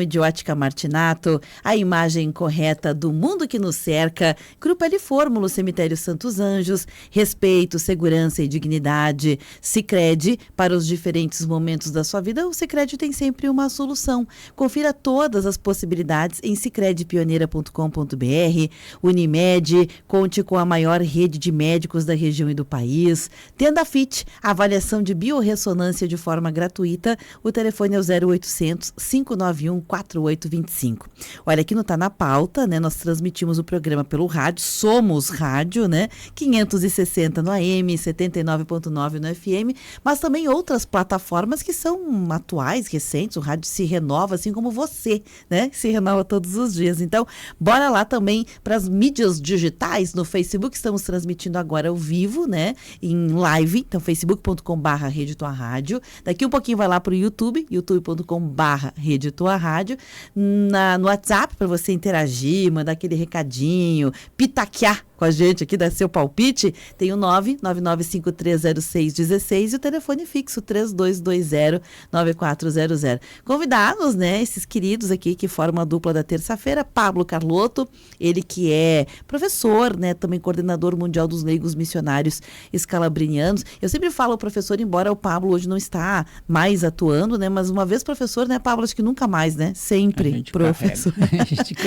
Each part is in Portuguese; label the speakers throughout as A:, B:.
A: E de Ótica Martinato, a imagem correta do mundo que nos cerca. Grupo L Fórmula, Cemitério Santos Anjos, respeito, segurança e dignidade. Sicredi, para os diferentes momentos da sua vida, o Sicredi tem sempre uma solução. Confira todas as possibilidades em sicredipioneira.com.br. Unimed, conte com a maior rede de médicos da região e do país. Tenda Fit, avaliação de biorressonância de forma gratuita. O telefone é o 0800 591 4825. Olha, aqui não Tá na Pauta, né? Nós transmitimos o programa pelo rádio, somos rádio, né? 560 no AM, 79.9 no FM, mas também outras plataformas que são atuais, recentes. O rádio se renova, assim como você, né? Se renova todos os dias. Então, bora lá também para as mídias digitais. No Facebook, estamos transmitindo agora ao vivo, né? Em live, então facebook.com/Rede Tua Rádio. Daqui um pouquinho vai lá para o YouTube, youtube.com/Rede Tua Rádio. No WhatsApp, para você interagir, mandar aquele recadinho, pitaquear com a gente aqui, dar seu palpite, tem o 999530616 e o telefone fixo 3220-9400. Convidados, né, esses queridos aqui que formam a dupla da terça-feira, Pablo Carlotto, ele que é professor, né, também coordenador mundial dos leigos missionários escalabrinianos. Eu sempre falo professor, embora o Pablo hoje não está mais atuando, né, mas uma vez professor, né, Pablo, acho que nunca mais, né, sempre professor.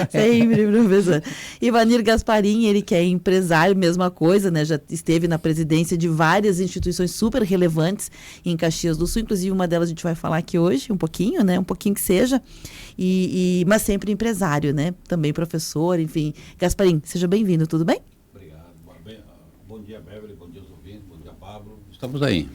A: Sempre professor. Ivanir Gasparim, ele que é empresário, mesma coisa, né? Já esteve na presidência de várias instituições super relevantes em Caxias do Sul, inclusive uma delas a gente vai falar aqui hoje, um pouquinho, né? Um pouquinho que seja, mas sempre empresário, né? Também professor, enfim. Gasparim, seja bem-vindo, tudo bem?
B: Obrigado. Bom dia, Beverly, bom dia aos ouvintes, bom dia, Pablo. Estamos aí.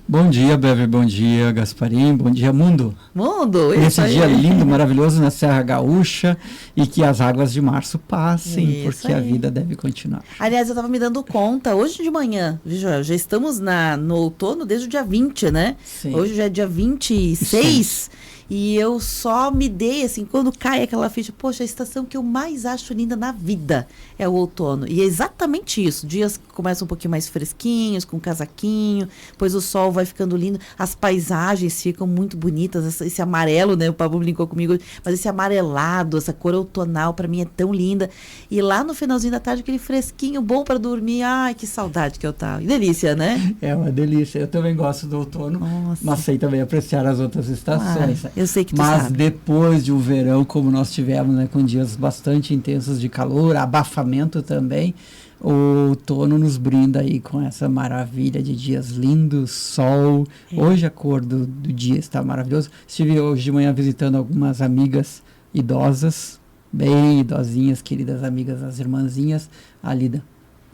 C: Bom dia, Bever, bom dia, Gasparim, bom dia, mundo.
A: Mundo,
C: esse dia lindo, maravilhoso na Serra Gaúcha e que as águas de março passem,
A: isso
C: porque
A: aí.
C: A vida deve continuar.
A: Aliás, eu estava me dando conta, hoje de manhã, já estamos no outono desde o dia 20, né?
C: Sim.
A: Hoje já é dia 26. E eu só me dei, assim, quando cai aquela ficha, poxa, a estação que eu mais acho linda na vida é o outono. E é exatamente isso. Dias começam um pouquinho mais fresquinhos, com casaquinho, depois o sol vai ficando lindo, as paisagens ficam muito bonitas, esse amarelo, né? O Pablo brincou comigo, mas esse amarelado, essa cor outonal, para mim é tão linda. E lá no finalzinho da tarde, aquele fresquinho bom para dormir, ai, que saudade que eu tava. Que delícia, né?
C: É uma delícia. Eu também gosto do outono, mas sei também apreciar as outras estações.
A: Eu sei que tu
C: Mas
A: sabe.
C: Depois de um verão, como nós tivemos, né, com dias bastante intensos de calor, abafamento também, o outono nos brinda aí com essa maravilha de dias lindos, sol. Hoje a cor do dia está maravilhoso. Estive hoje de manhã visitando algumas amigas idosas, bem idosinhas, queridas amigas, as irmãzinhas, ali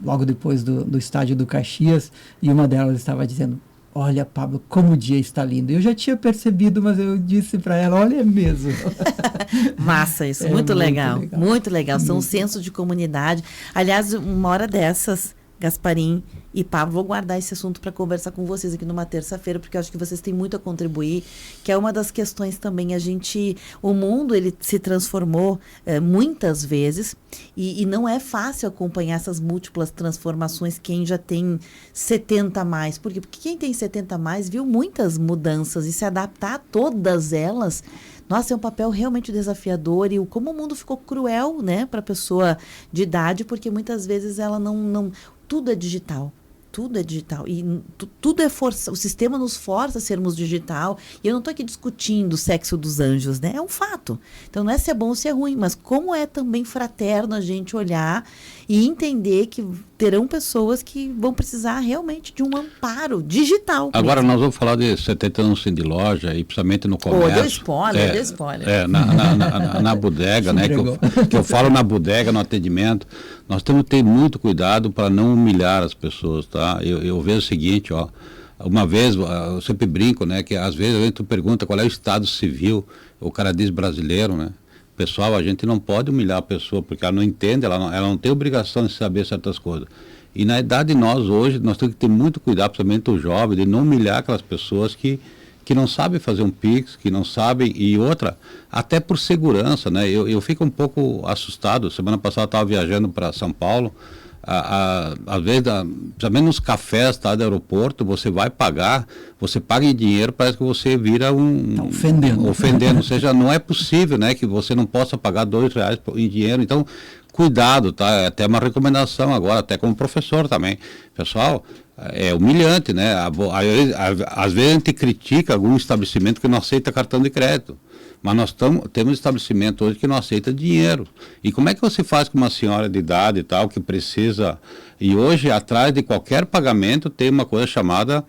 C: logo depois do estádio do Caxias, e uma delas estava dizendo: olha, Pablo, como o dia está lindo. Eu já tinha percebido, mas eu disse para ela, olha, é mesmo.
A: Massa isso, muito legal, muito legal. São um senso de comunidade. Aliás, uma hora dessas, Gasparim e Pablo, vou guardar esse assunto para conversar com vocês aqui numa terça-feira, porque eu acho que vocês têm muito a contribuir, que é uma das questões também. O mundo, ele se transformou muitas vezes e não é fácil acompanhar essas múltiplas transformações quem já tem 70 a mais. Por quê? Porque quem tem 70 a mais viu muitas mudanças e se adaptar a todas elas, nossa, é um papel realmente desafiador. E como o mundo ficou cruel, né, para a pessoa de idade, porque muitas vezes ela não tudo é digital. Tudo é digital e tudo é força. O sistema nos força a sermos digital. E eu não estou aqui discutindo o sexo dos anjos, né? É um fato. Então não é se é bom ou se é ruim, mas como é também fraterno a gente olhar e entender que terão pessoas que vão precisar realmente de um amparo digital.
B: Agora nós vamos falar de 70 anos de loja e principalmente no comércio.
A: Deu spoiler.
B: Na bodega, né? Que eu falo na bodega, no atendimento. Nós temos que ter muito cuidado para não humilhar as pessoas, tá? Eu vejo o seguinte, ó. Uma vez, eu sempre brinco, né? Que às vezes a gente pergunta qual é o estado civil, o cara diz brasileiro, né? Pessoal, a gente não pode humilhar a pessoa, porque ela não entende, ela não tem obrigação de saber certas coisas. E na idade hoje, nós temos que ter muito cuidado, principalmente o jovem, de não humilhar aquelas pessoas que não sabem fazer um Pix, que não sabem, e outra, até por segurança, né? Eu fico um pouco assustado. Semana passada eu estava viajando para São Paulo, às vezes, também nos cafés, tá, do aeroporto, você paga em dinheiro, parece que você vira ofendendo. Ou seja, não é possível, né, que você não possa pagar R$2 em dinheiro. Então, cuidado, tá? É até uma recomendação agora, até como professor também. Pessoal, é humilhante, né? Às vezes a gente critica algum estabelecimento que não aceita cartão de crédito. Mas nós temos estabelecimento hoje que não aceita dinheiro. E como é que você faz com uma senhora de idade e tal, que precisa... E hoje, atrás de qualquer pagamento, tem uma coisa chamada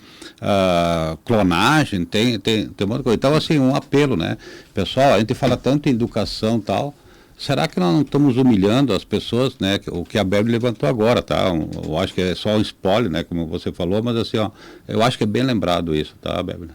B: clonagem, tem um monte de coisa. Então, assim, um apelo, né? Pessoal, a gente fala tanto em educação e tal... Será que nós não estamos humilhando as pessoas, né? O que a Bebe levantou agora, tá? Eu acho que é só um spoiler, né? Como você falou, mas assim, ó, eu acho que é bem lembrado isso, tá, Bebe?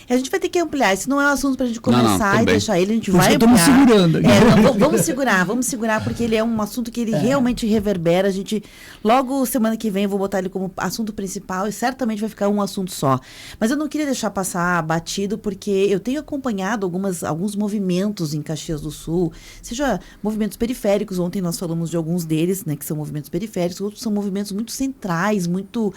A: A gente vai ter que ampliar. Isso não é um assunto para a gente começar e deixar ele, a gente
C: vai
A: ampliar.
C: Estamos segurando aqui.
A: Vamos segurar, porque ele é um assunto que ele realmente reverbera. A gente, logo semana que vem, eu vou botar ele como assunto principal e certamente vai ficar um assunto só. Mas eu não queria deixar passar batido, porque eu tenho acompanhado alguns movimentos em Caxias do Sul, seja movimentos periféricos. Ontem nós falamos de alguns deles, né, que são movimentos periféricos, outros são movimentos muito centrais, muito,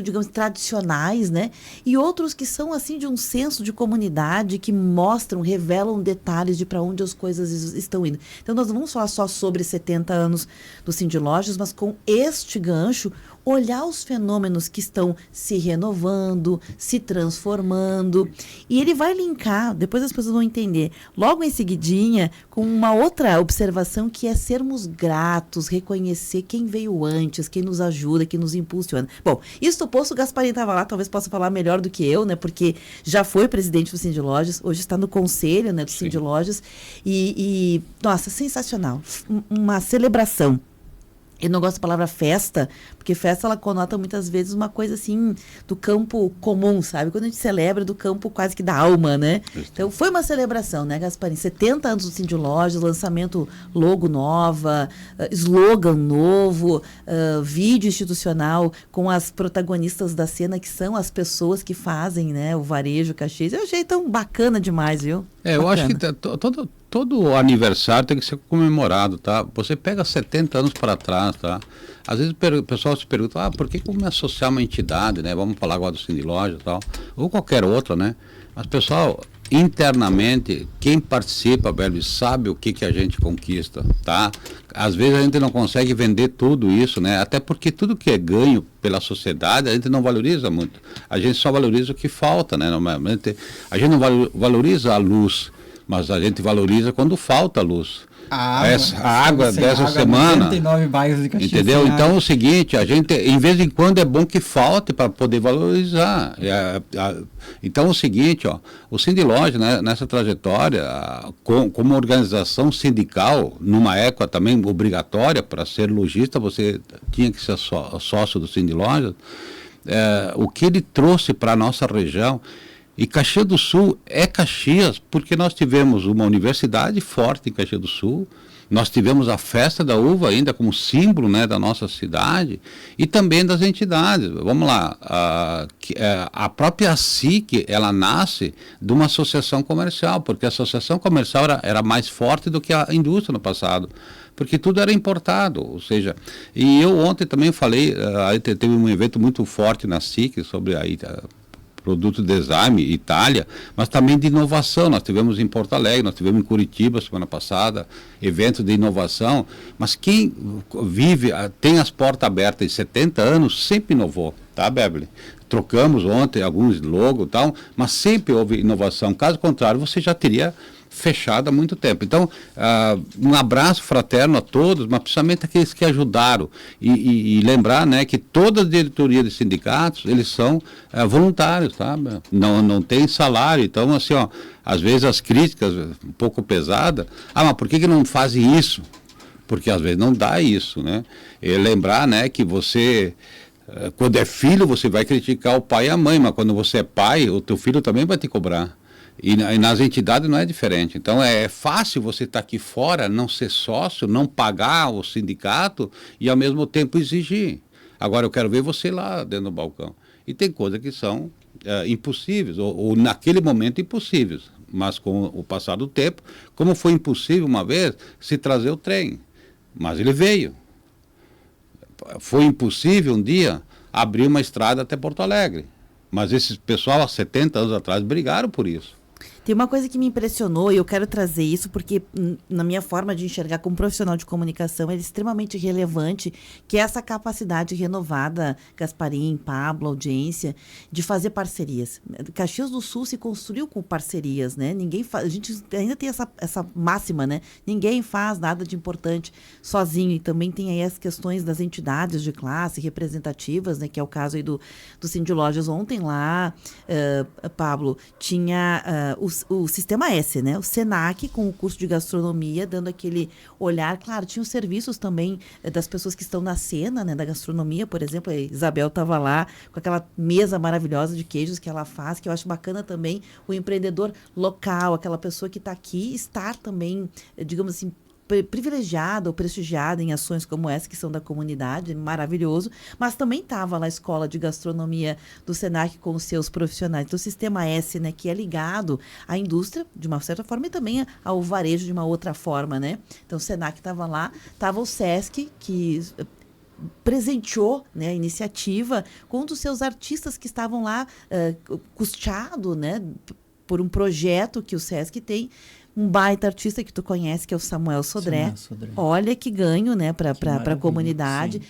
A: digamos, tradicionais, né, e outros que são, assim, de um senso de comunidade, que mostram, revelam detalhes de para onde as coisas estão indo. Então, nós não vamos falar só sobre 70 anos do Cindy Lojas, mas com este gancho, olhar os fenômenos que estão se renovando, se transformando, e ele vai linkar, depois as pessoas vão entender, logo em seguidinha, com uma outra observação, que é sermos gratos, reconhecer quem veio antes, quem nos ajuda, quem nos impulsiona. Bom, isso posto, o Gasparim estava lá, talvez possa falar melhor do que eu, né, porque já foi presidente do Cindy Lojas, hoje está no conselho, né, do Cindy Lojas, e nossa, sensacional, uma celebração. Eu não gosto da palavra festa, porque festa ela conota muitas vezes uma coisa assim do campo comum, sabe? Quando a gente celebra do campo quase que da alma, né? Então foi uma celebração, né, Gasparim? 70 anos do Cindy Lojas, lançamento logo nova, slogan novo, vídeo institucional com as protagonistas da cena, que são as pessoas que fazem, né, o varejo Caxias. Eu achei tão bacana demais, viu?
B: Eu acho que todo aniversário tem que ser comemorado, tá? Você pega 70 anos para trás, tá? Às vezes o pessoal se pergunta, por que me associar a uma entidade, né? Vamos falar agora do Cindy Loja e tal, ou qualquer outra, né? Mas, pessoal, internamente, quem participa, velho, sabe o que a gente conquista, tá? Às vezes a gente não consegue vender tudo isso, né? Até porque tudo que é ganho pela sociedade, a gente não valoriza muito. A gente só valoriza o que falta, né? Normalmente, a gente não valoriza a luz, mas a gente valoriza quando falta luz. A água dessa semana,
C: 99 bairros de Caxias,
B: entendeu? Então é o seguinte, a gente, em vez em quando, é bom que falte para poder valorizar. Então é o seguinte, ó, o Cindy Loja, né, nessa trajetória, como organização sindical, numa época também obrigatória para ser lojista, você tinha que ser sócio do Cindy Loja. O que ele trouxe para a nossa região. E Caxias do Sul é Caxias porque nós tivemos uma universidade forte em Caxias do Sul, nós tivemos a Festa da Uva ainda como símbolo, né, da nossa cidade e também das entidades. Vamos lá, a própria SIC, ela nasce de uma associação comercial, porque a associação comercial era mais forte do que a indústria no passado, porque tudo era importado, ou seja, e eu ontem também falei, teve um evento muito forte na SIC sobre produto de design, Itália, mas também de inovação. Nós tivemos em Porto Alegre, nós tivemos em Curitiba semana passada, eventos de inovação, mas quem tem as portas abertas em 70 anos, sempre inovou, tá, Beverly? Trocamos ontem alguns logos e tal, mas sempre houve inovação. Caso contrário, você já teria fechado há muito tempo. Então, um abraço fraterno a todos, mas principalmente aqueles que ajudaram. E lembrar, né, que toda a diretoria de sindicatos, eles são voluntários, tá? Não tem salário. Então, assim, ó, às vezes as críticas um pouco pesadas, mas por que não fazem isso? Porque às vezes não dá isso, né? E lembrar, né, que você... Quando é filho, você vai criticar o pai e a mãe, mas quando você é pai, o teu filho também vai te cobrar. E nas entidades não é diferente. Então é fácil você estar aqui fora, não ser sócio, não pagar o sindicato e ao mesmo tempo exigir. Agora eu quero ver você lá dentro do balcão. E tem coisas que são impossíveis, ou naquele momento impossíveis. Mas com o passar do tempo, como foi impossível uma vez se trazer o trem. Mas ele veio. foi impossível um dia abrir uma estrada até Porto Alegre. Mas esse pessoal, há 70 anos atrás, brigaram por isso.
A: Tem uma coisa que me impressionou, e eu quero trazer isso porque, na minha forma de enxergar como profissional de comunicação, é extremamente relevante, que é essa capacidade renovada, Gasparim, Pablo, audiência, de fazer parcerias. Caxias do Sul se construiu com parcerias, né? A gente ainda tem essa máxima, né? Ninguém faz nada de importante sozinho, e também tem aí as questões das entidades de classe representativas, né? Que é o caso aí do Cindy Lojas. Ontem lá, Pablo, tinha o Sistema S, né? O SENAC, com o curso de gastronomia, dando aquele olhar. Claro, tinha os serviços também das pessoas que estão na cena, né? Da gastronomia, por exemplo. A Isabel estava lá com aquela mesa maravilhosa de queijos que ela faz, que eu acho bacana também o empreendedor local, aquela pessoa que está aqui, estar também, digamos assim, privilegiada ou prestigiada em ações como essa, que são da comunidade, maravilhoso, mas também estava lá a escola de gastronomia do SENAC com os seus profissionais. Então, o Sistema S, né, que é ligado à indústria, de uma certa forma, e também ao varejo de uma outra forma, né? Então, o SENAC estava lá, estava o SESC, que presenteou, né, a iniciativa com um dos seus artistas que estavam lá, custeado, né, por um projeto que o SESC tem, um baita artista que tu conhece, que é o Samuel Sodré. Olha que ganho, né, para a comunidade.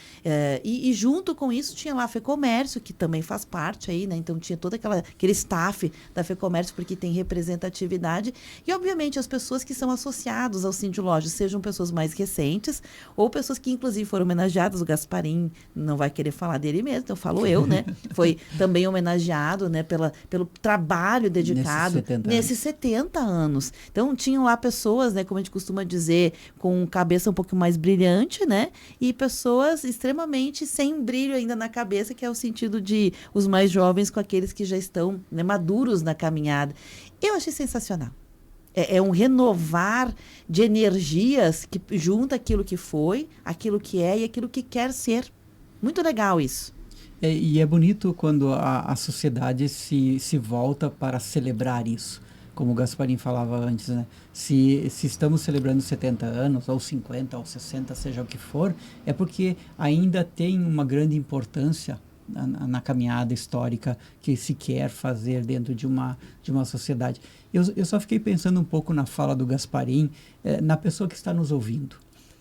A: E junto com isso tinha lá a FEComércio, que também faz parte aí, né? Então tinha todo aquele staff da FEComércio, porque tem representatividade. E, obviamente, as pessoas que são associadas ao Cindy Lojas, sejam pessoas mais recentes, ou pessoas que, inclusive, foram homenageadas. O Gasparim não vai querer falar dele mesmo, então falo eu, né? Foi também homenageado, né, pelo trabalho dedicado nesses 70 anos. Então, tinham lá pessoas, né, como a gente costuma dizer, com cabeça um pouco mais brilhante, né, e pessoas extremamente sem brilho ainda na cabeça, que é o sentido de os mais jovens com aqueles que já estão, né, maduros na caminhada. Eu achei sensacional. É um renovar de energias que junta aquilo que foi, aquilo que é e aquilo que quer ser. Muito legal isso.
C: E é bonito quando a sociedade se volta para celebrar isso. Como o Gasparim falava antes, né? Se estamos celebrando 70 anos, ou 50, ou 60, seja o que for, é porque ainda tem uma grande importância na caminhada histórica que se quer fazer dentro de uma sociedade. Eu só fiquei pensando um pouco na fala do Gasparim, na pessoa que está nos ouvindo.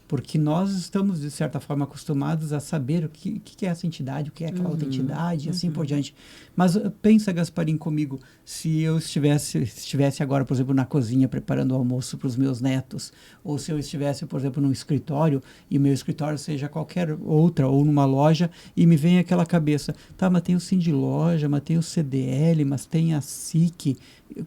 C: Porque nós estamos, de certa forma, acostumados a saber o que é essa entidade, o que é aquela outra entidade, e assim por diante. Mas pensa, Gasparim, comigo, se eu estivesse agora, por exemplo, na cozinha preparando o almoço para os meus netos, ou se eu estivesse, por exemplo, num escritório, e o meu escritório seja qualquer outra, ou numa loja, e me vem aquela cabeça, tá, mas tem o Cindy Loja, mas tem o CDL, mas tem a SIC.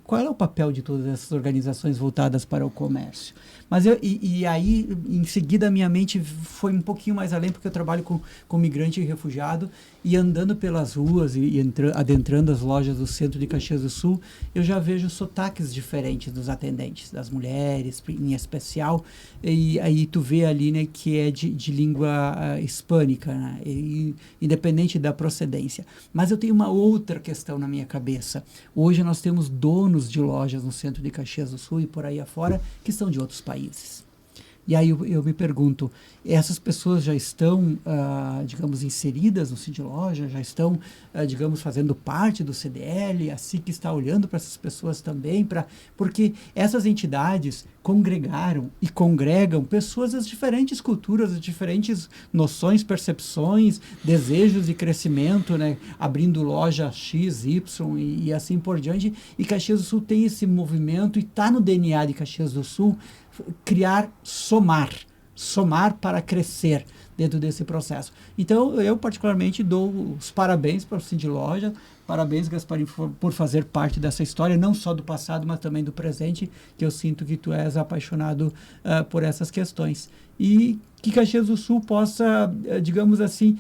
C: Qual é o papel de todas essas organizações voltadas para o comércio? Mas aí, em seguida, a minha mente foi um pouquinho mais além, porque eu trabalho com migrante e refugiado, e andando pelas ruas e adentrando as lojas do centro de Caxias do Sul, eu já vejo sotaques diferentes dos atendentes, das mulheres em especial, e aí tu vê ali, né, que é de língua hispânica, né, independente da procedência. Mas eu tenho uma outra questão na minha cabeça. Hoje nós temos donos de lojas no centro de Caxias do Sul e por aí afora que são de outros países. E aí eu me pergunto, essas pessoas já estão, digamos, inseridas no Cindy Loja, já estão, digamos, fazendo parte do CDL, a SIC está olhando para essas pessoas também, porque essas entidades congregaram e congregam pessoas das diferentes culturas, das diferentes noções, percepções, desejos de crescimento, né? Abrindo loja X, Y e assim por diante. E Caxias do Sul tem esse movimento e está no DNA de Caxias do Sul criar, somar para crescer dentro desse processo. Então, eu particularmente dou os parabéns para o Cindy Loja, parabéns, Gasparim, por fazer parte dessa história, não só do passado, mas também do presente, que eu sinto que tu és apaixonado por essas questões. E que Caxias do Sul possa, digamos assim,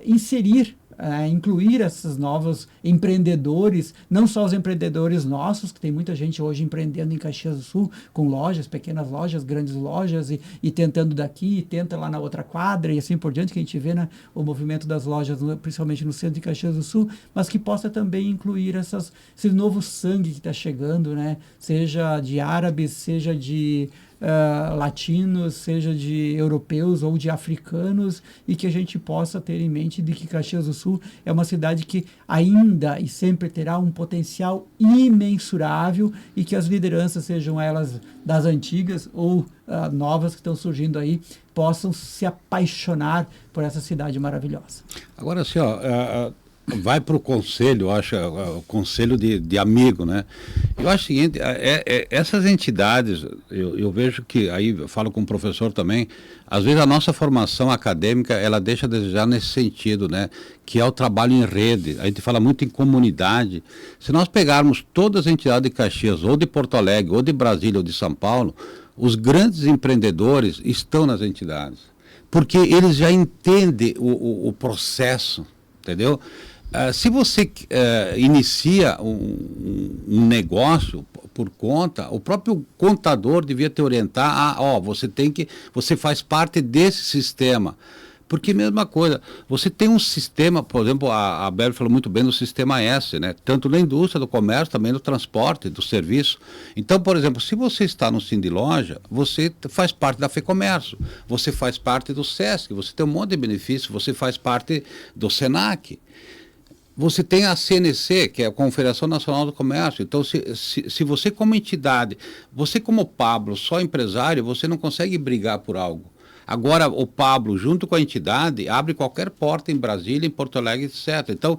C: inserir, incluir esses novos empreendedores, não só os empreendedores nossos, que tem muita gente hoje empreendendo em Caxias do Sul, com lojas, pequenas lojas, grandes lojas, e tentando daqui, e tenta lá na outra quadra, e assim por diante, que a gente vê, né, o movimento das lojas, principalmente no centro de Caxias do Sul, mas que possa também incluir esse novo sangue que está chegando, né, seja de árabes, seja de latinos, seja de europeus ou de africanos, e que a gente possa ter em mente de que Caxias do Sul é uma cidade que ainda e sempre terá um potencial imensurável, e que as lideranças, sejam elas das antigas ou novas que estão surgindo aí, possam se apaixonar por essa cidade maravilhosa.
B: Agora, assim, vai para o conselho, eu acho, o conselho de amigo, né? Eu acho o seguinte, essas entidades, eu vejo que, aí eu falo com o professor também, às vezes a nossa formação acadêmica, ela deixa a desejar nesse sentido, né? Que é o trabalho em rede, a gente fala muito em comunidade. Se nós pegarmos todas as entidades de Caxias, ou de Porto Alegre, ou de Brasília, ou de São Paulo, os grandes empreendedores estão nas entidades, porque eles já entendem o processo, entendeu? Se você inicia um negócio por conta, o próprio contador devia te orientar você faz parte desse sistema. Porque mesma coisa, você tem um sistema, por exemplo, a Bel falou muito bem do sistema S, né? Tanto na indústria, do comércio, também no transporte, do serviço. Então, por exemplo, se você está no Sindiloja, você faz parte da FEComércio, você faz parte do SESC, você tem um monte de benefícios, você faz parte do SENAC. Você tem a CNC, que é a Confederação Nacional do Comércio. Então, se você como entidade, você como Pablo, só empresário, você não consegue brigar por algo. Agora, o Pablo, junto com a entidade, abre qualquer porta em Brasília, em Porto Alegre, etc. Então,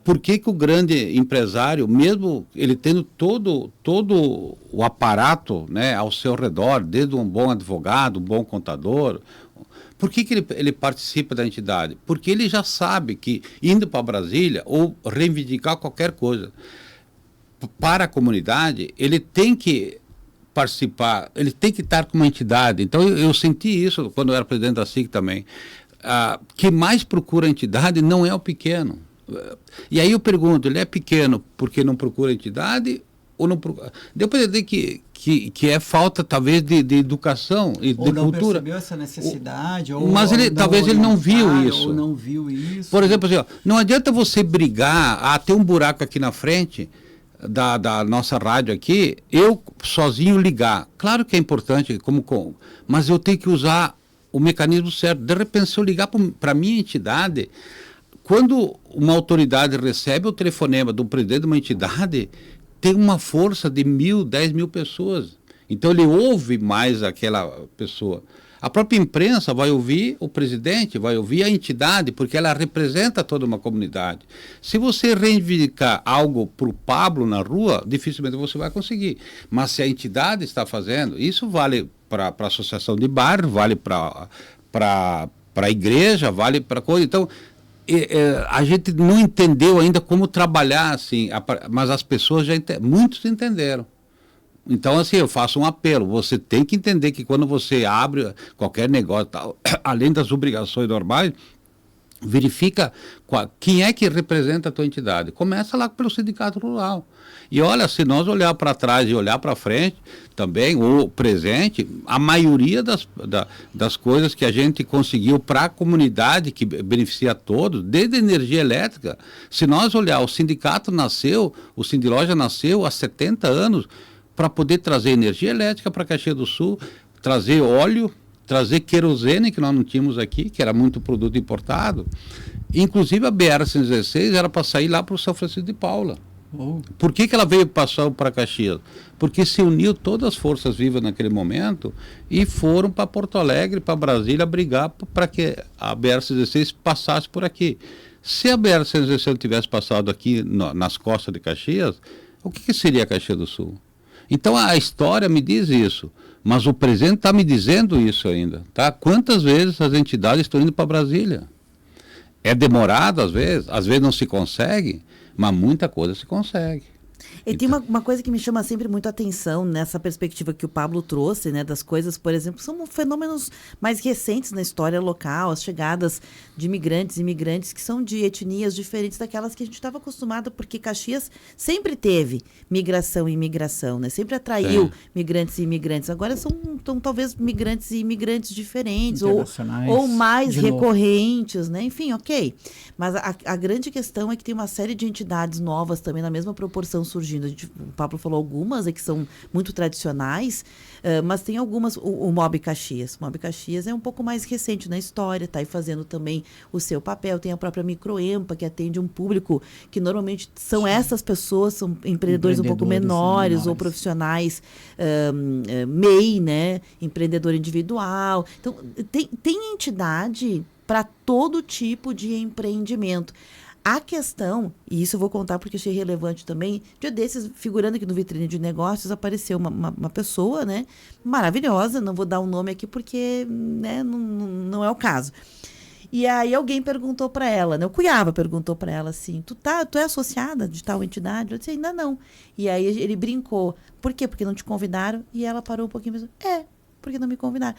B: por que o grande empresário, mesmo ele tendo todo o aparato, né, ao seu redor, desde um bom advogado, um bom contador, por que ele participa da entidade? Porque ele já sabe que, indo para Brasília, ou reivindicar qualquer coisa para a comunidade, ele tem que participar, ele tem que estar com uma entidade. Então, eu senti isso quando eu era presidente da SIC também. Que mais procura a entidade não é o pequeno. E aí eu pergunto, ele é pequeno porque não procura a entidade ou não procura? Deu para entender que é falta, talvez, de educação e de cultura. Ou não
C: percebeu essa necessidade,
B: mas talvez ele não viu isso.
C: Ou não viu isso.
B: Por exemplo, assim, não adianta você brigar, tem um buraco aqui na frente da nossa rádio aqui, eu sozinho ligar. Claro que é importante, mas eu tenho que usar o mecanismo certo. De repente, se eu ligar para a minha entidade, quando uma autoridade recebe o telefonema do presidente de uma entidade, tem uma força de 10 mil pessoas. Então, ele ouve mais aquela pessoa. A própria imprensa vai ouvir o presidente, vai ouvir a entidade, porque ela representa toda uma comunidade. Se você reivindicar algo para o Pablo na rua, dificilmente você vai conseguir. Mas se a entidade está fazendo, isso vale para a associação de bairro, vale para a igreja, vale para coisa. Então, a gente não entendeu ainda como trabalhar assim, mas as pessoas muitos entenderam. Então, assim, eu faço um apelo, você tem que entender que quando você abre qualquer negócio, tal, além das obrigações normais, verifica quem é que representa a tua entidade. Começa lá pelo sindicato rural. E olha, se nós olhar para trás e olhar para frente também, o presente, a maioria das coisas que a gente conseguiu para a comunidade, que beneficia a todos, desde a energia elétrica, se nós olhar, o sindicato nasceu, o Sindiloja nasceu há 70 anos, para poder trazer energia elétrica para Caxias do Sul, trazer óleo, trazer querosene, que nós não tínhamos aqui, que era muito produto importado. Inclusive a BR-116 era para sair lá para o São Francisco de Paula. Por que ela veio passar para Caxias? Porque se uniu todas as forças vivas naquele momento e foram para Porto Alegre, para Brasília, brigar para que a BR-116 passasse por aqui. Se a BR-116 tivesse passado aqui nas costas de Caxias, o que seria Caxias do Sul? Então a história me diz isso, mas o presente está me dizendo isso ainda, tá? Quantas vezes as entidades estão indo para Brasília? É demorado às vezes não se consegue, mas muita coisa se consegue.
A: E tem uma coisa que me chama sempre muito a atenção nessa perspectiva que o Pablo trouxe, né, das coisas, por exemplo, são fenômenos mais recentes na história local, as chegadas de imigrantes e imigrantes que são de etnias diferentes daquelas que a gente estava acostumado, porque Caxias sempre teve migração e imigração, né? Sempre atraiu migrantes e imigrantes. Agora são talvez migrantes e imigrantes diferentes ou mais recorrentes, né? Enfim, ok. Mas a grande questão é que tem uma série de entidades novas também na mesma proporção surgindo. O Pablo falou algumas que são muito tradicionais, mas tem algumas. O Mob Caxias. O Mob Caxias é um pouco mais recente na história, está aí fazendo também o seu papel. Tem a própria Microempa, que atende um público que normalmente são essas pessoas, são empreendedores um pouco menores ou profissionais MEI, né? Empreendedor individual. Então, tem entidade para todo tipo de empreendimento. A questão, e isso eu vou contar porque achei relevante também, dia desses, figurando aqui no Vitrine de Negócios, apareceu uma pessoa, né, maravilhosa, não vou dar o nome aqui porque, né, não é o caso. E aí alguém perguntou para ela, né, o Cuiava perguntou para ela assim, tu é associada de tal entidade? Eu disse, ainda não. E aí ele brincou, por quê? Porque não te convidaram? E ela parou um pouquinho e pensou, porque não me convidaram.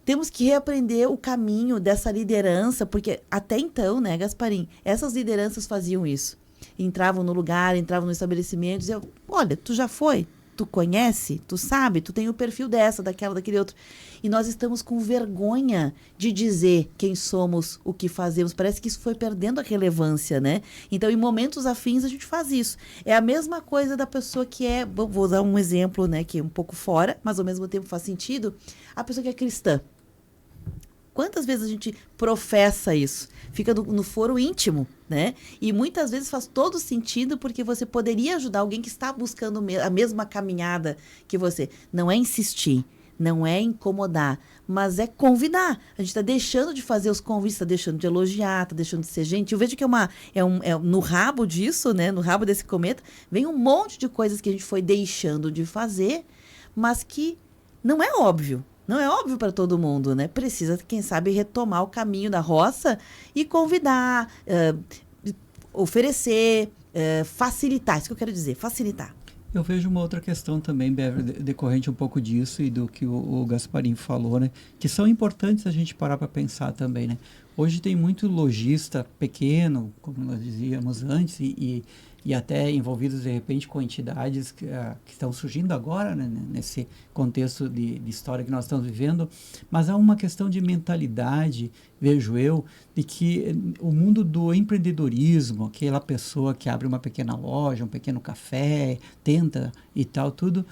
A: Temos que reaprender o caminho dessa liderança, porque até então, né, Gasparim, essas lideranças faziam isso. Entravam no lugar, entravam no estabelecimento, diziam, olha, tu já foi? Tu conhece? Tu sabe? Tu tem o perfil daquele outro. E nós estamos com vergonha de dizer quem somos, o que fazemos. Parece que isso foi perdendo a relevância, né? Então, em momentos afins, a gente faz isso. É a mesma coisa da pessoa que vou usar um exemplo, né, que é um pouco fora, mas ao mesmo tempo faz sentido. A pessoa que é cristã. Quantas vezes a gente professa isso? Fica no foro íntimo, né? E muitas vezes faz todo sentido porque você poderia ajudar alguém que está buscando a mesma caminhada que você. Não é insistir, não é incomodar, mas é convidar. A gente está deixando de fazer os convites, está deixando de elogiar, está deixando de ser gentil. Eu vejo que no rabo disso, né? No rabo desse cometa, vem um monte de coisas que a gente foi deixando de fazer, mas que não é óbvio. Não é óbvio para todo mundo, né? Precisa, quem sabe, retomar o caminho da roça e convidar, oferecer, facilitar. Isso que eu quero dizer, facilitar.
C: Eu vejo uma outra questão também, Bever, decorrente um pouco disso e do que o Gasparim falou, né? Que são importantes a gente parar para pensar também, né? Hoje tem muito lojista pequeno, como nós dizíamos antes, e até envolvidos, de repente, com entidades que estão surgindo agora, né, nesse contexto de história que nós estamos vivendo. Mas há uma questão de mentalidade, vejo eu, de que o mundo do empreendedorismo, aquela pessoa que abre uma pequena loja, um pequeno café, tenta e tal, tudo,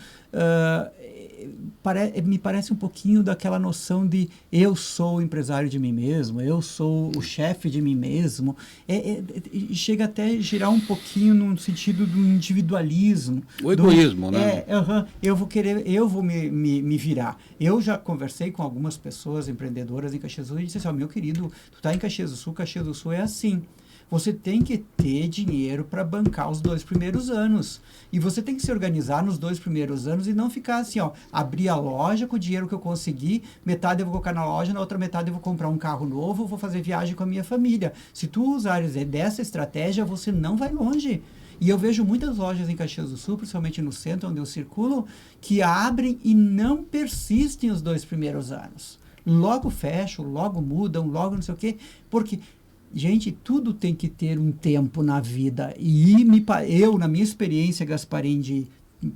C: me parece um pouquinho daquela noção de eu sou o empresário de mim mesmo, eu sou o chefe de mim mesmo. Chega até a girar um pouquinho no sentido do individualismo.
B: O egoísmo, né?
C: Eu vou me virar. Eu já conversei com algumas pessoas empreendedoras em Caxias do Sul e disse assim, meu querido, tu está em Caxias do Sul é assim. Você tem que ter dinheiro para bancar os 2 primeiros anos. E você tem que se organizar nos 2 primeiros anos e não ficar assim, abrir a loja com o dinheiro que eu consegui, metade eu vou colocar na loja, na outra metade eu vou comprar um carro novo, vou fazer viagem com a minha família. Se tu usares dessa estratégia, você não vai longe. E eu vejo muitas lojas em Caxias do Sul, principalmente no centro onde eu circulo, que abrem e não persistem os 2 primeiros anos. Logo fecham, logo mudam, logo não sei o quê, porque... Gente, tudo tem que ter um tempo na vida. E eu, na minha experiência, Gasparim, de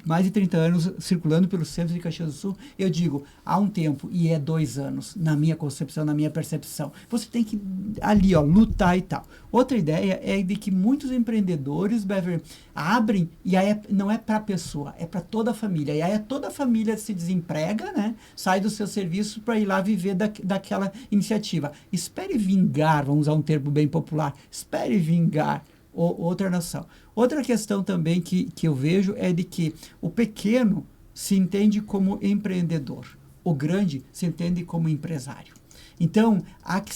C: mais de 30 anos circulando pelo centro de Caxias do Sul, eu digo, há um tempo, e é 2 anos, na minha concepção, na minha percepção. Você tem que, ali, lutar e tal. Outra ideia é de que muitos empreendedores, Bever, abrem, e aí não é para a pessoa, é para toda a família. E aí toda a família se desemprega, né? Sai do seu serviço para ir lá viver daquela iniciativa. Espere vingar, vamos usar um termo bem popular, espere vingar. Outra noção. Outra questão também que eu vejo é de que o pequeno se entende como empreendedor, o grande se entende como empresário. Então, há que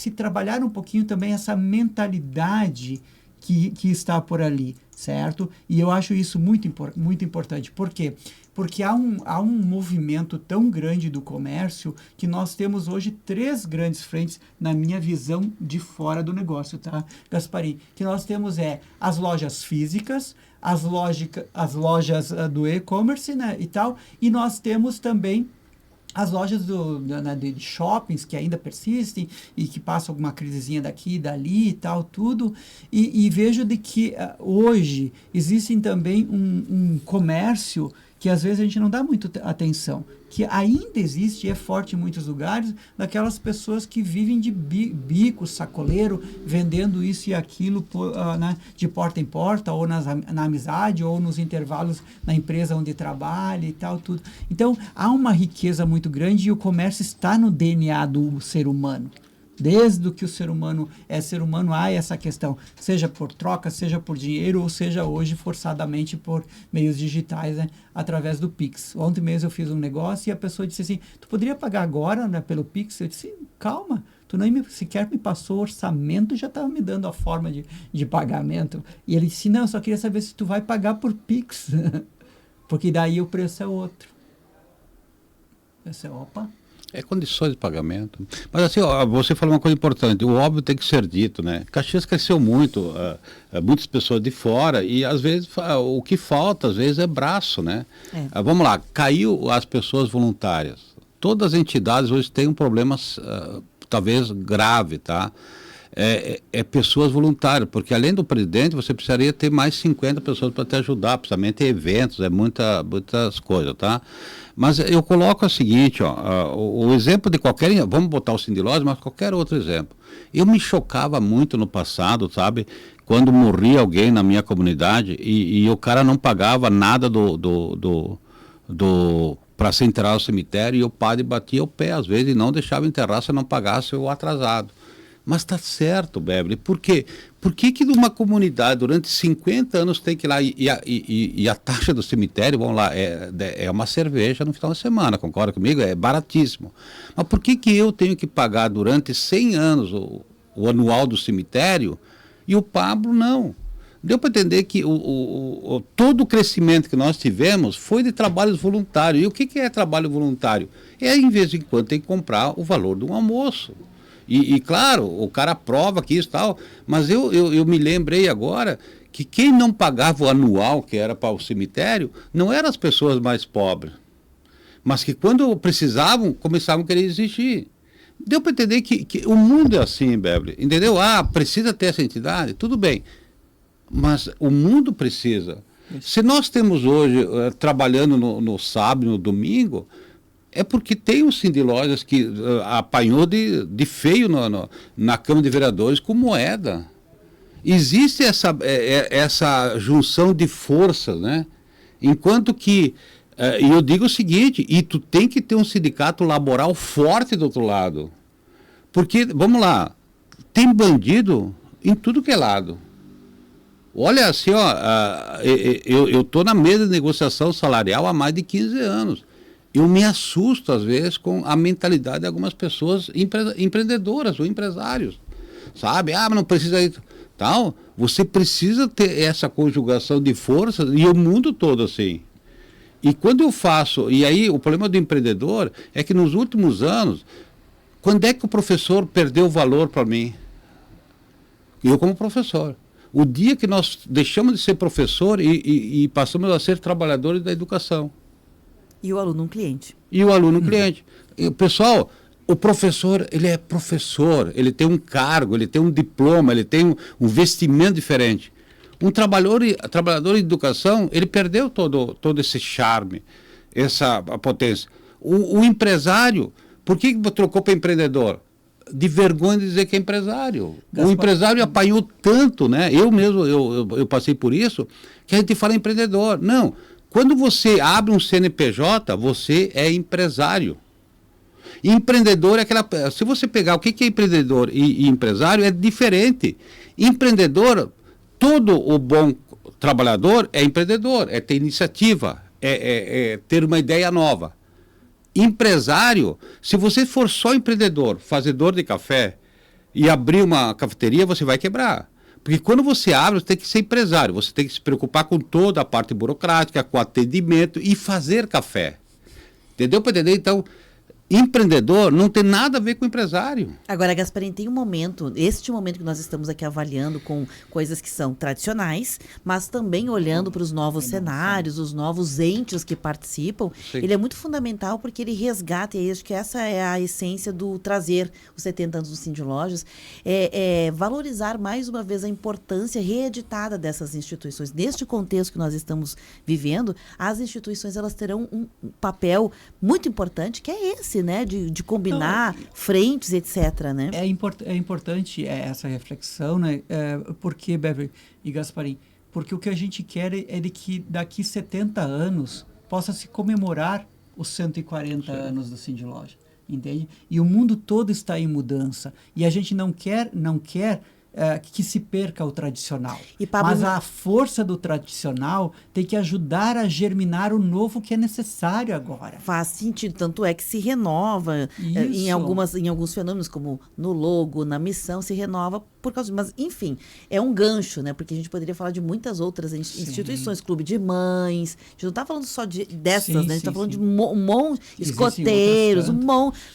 C: se trabalhar um pouquinho também essa mentalidade que está por ali, certo? E eu acho isso muito importante. Por quê? Porque há um movimento tão grande do comércio que nós temos hoje 3 grandes frentes na minha visão de fora do negócio, tá, Gasparim? Que nós temos as lojas físicas, as lojas do e-commerce, né, e tal, e nós temos também as lojas de shoppings que ainda persistem e que passam alguma crisezinha daqui e dali e tal, tudo. E vejo de que hoje existem também um comércio que às vezes a gente não dá muita atenção, que ainda existe e é forte em muitos lugares, daquelas pessoas que vivem de bico, sacoleiro, vendendo isso e aquilo né, de porta em porta, ou na amizade, ou nos intervalos na empresa onde trabalha e tal, tudo. Então, há uma riqueza muito grande e o comércio está no DNA do ser humano. Desde que o ser humano é ser humano, há essa questão, seja por troca, seja por dinheiro, ou seja hoje forçadamente por meios digitais, né, através do Pix. Ontem mesmo eu fiz um negócio e a pessoa disse assim, tu poderia pagar agora, né, pelo Pix? Eu disse, calma, tu nem sequer me passou o orçamento, já estava me dando a forma de pagamento. E ele disse, não, eu só queria saber se tu vai pagar por Pix, porque daí o preço é outro. Eu disse, opa...
B: É condições de pagamento. Mas assim, ó, você falou uma coisa importante, o óbvio tem que ser dito, né? Caxias cresceu muito, muitas pessoas de fora, e às vezes o que falta, às vezes, é braço, né? Vamos lá, caiu as pessoas voluntárias. Todas as entidades hoje têm um problema, talvez, grave, tá? Pessoas voluntárias, porque além do presidente, você precisaria ter mais 50 pessoas para te ajudar, principalmente ter eventos, muitas coisas, tá? Mas eu coloco o seguinte, ó, o exemplo de qualquer, vamos botar o Sindilose, mas qualquer outro exemplo. Eu me chocava muito no passado, sabe, quando morria alguém na minha comunidade e o cara não pagava nada para se enterrar no cemitério, e o padre batia o pé às vezes e não deixava enterrar se não pagasse o atrasado. Mas está certo, Beverly. Por quê? Por que uma comunidade durante 50 anos tem que ir lá e a taxa do cemitério, vamos lá, é uma cerveja no final de semana, concorda comigo? É baratíssimo. Mas por que eu tenho que pagar durante 100 anos o anual do cemitério e o Pablo não? Deu para entender que todo o crescimento que nós tivemos foi de trabalhos voluntários. E o que é trabalho voluntário? Em vez em quando tem que comprar o valor de um almoço. E claro, o cara prova que isso e tal, mas eu me lembrei agora que quem não pagava o anual, que era para o cemitério, não eram as pessoas mais pobres, mas que quando precisavam, começavam a querer exigir. Deu para entender que o mundo é assim, Beverly, entendeu? Precisa ter essa entidade, tudo bem, mas o mundo precisa. Se nós temos hoje, trabalhando no sábado, no domingo, é porque tem um Sindilose que apanhou de feio na Câmara de Vereadores com moeda. Existe essa junção de forças, né? Enquanto que, e eu digo o seguinte, e tu tem que ter um sindicato laboral forte do outro lado. Porque, vamos lá, tem bandido em tudo que é lado. Olha assim, ó, eu estou na mesa de negociação salarial há mais de 15 anos. Eu me assusto, às vezes, com a mentalidade de algumas pessoas empreendedoras ou empresários. Sabe? Mas não precisa ir. Tal. Você precisa ter essa conjugação de forças, e o mundo todo assim. E quando eu faço... E aí, o problema do empreendedor é que nos últimos anos, quando é que o professor perdeu o valor para mim? Eu como professor. O dia que nós deixamos de ser professor e passamos a ser trabalhadores da educação.
A: E o aluno um cliente.
B: E o aluno um cliente. E, pessoal, o professor, ele é professor, ele tem um cargo, ele tem um diploma, ele tem um vestimento diferente. Um trabalhador em educação, ele perdeu todo esse charme, essa potência. O empresário, por que trocou para empreendedor? De vergonha de dizer que é empresário. Gaspar. O empresário apanhou tanto, né? Eu mesmo, eu passei por isso, que a gente fala empreendedor. Não. Quando você abre um CNPJ, você é empresário. E empreendedor é aquela... Se você pegar o que é empreendedor e empresário, é diferente. Empreendedor, todo o bom trabalhador é empreendedor, é ter iniciativa, é ter uma ideia nova. Empresário, se você for só empreendedor, fazedor de café, e abrir uma cafeteria, você vai quebrar. Porque quando você abre, você tem que ser empresário, você tem que se preocupar com toda a parte burocrática, com atendimento e fazer café. Entendeu para entender? Então, empreendedor não tem nada a ver com empresário.
A: Agora, Gasparim, tem um momento, este momento que nós estamos aqui avaliando com coisas que são tradicionais, mas também olhando para os novos cenários, os novos entes que participam. Sim. Ele é muito fundamental porque ele resgata, e acho que essa é a essência do trazer os 70 anos do Cindy Lojas, valorizar mais uma vez a importância reeditada dessas instituições. Neste contexto que nós estamos vivendo, as instituições elas terão um papel muito importante, que é esse, né, de combinar frentes, etc. Né?
C: É importante essa reflexão, né? Porque, Beverly e Gasparim, porque o que a gente quer é de que daqui 70 anos possa se comemorar os 140 anos do Cindy Loja, entende? E o mundo todo está em mudança e a gente não quer que se perca o tradicional. Mas a força do tradicional tem que ajudar a germinar o novo que é necessário agora.
A: Faz sentido, tanto é que se renova em alguns fenômenos, como no logo, na missão, se renova por causa mas enfim, é um gancho, né? Porque a gente poderia falar de muitas outras instituições, clube de mães, a gente não está falando só dessas, né? A gente está falando de um monte, escoteiros,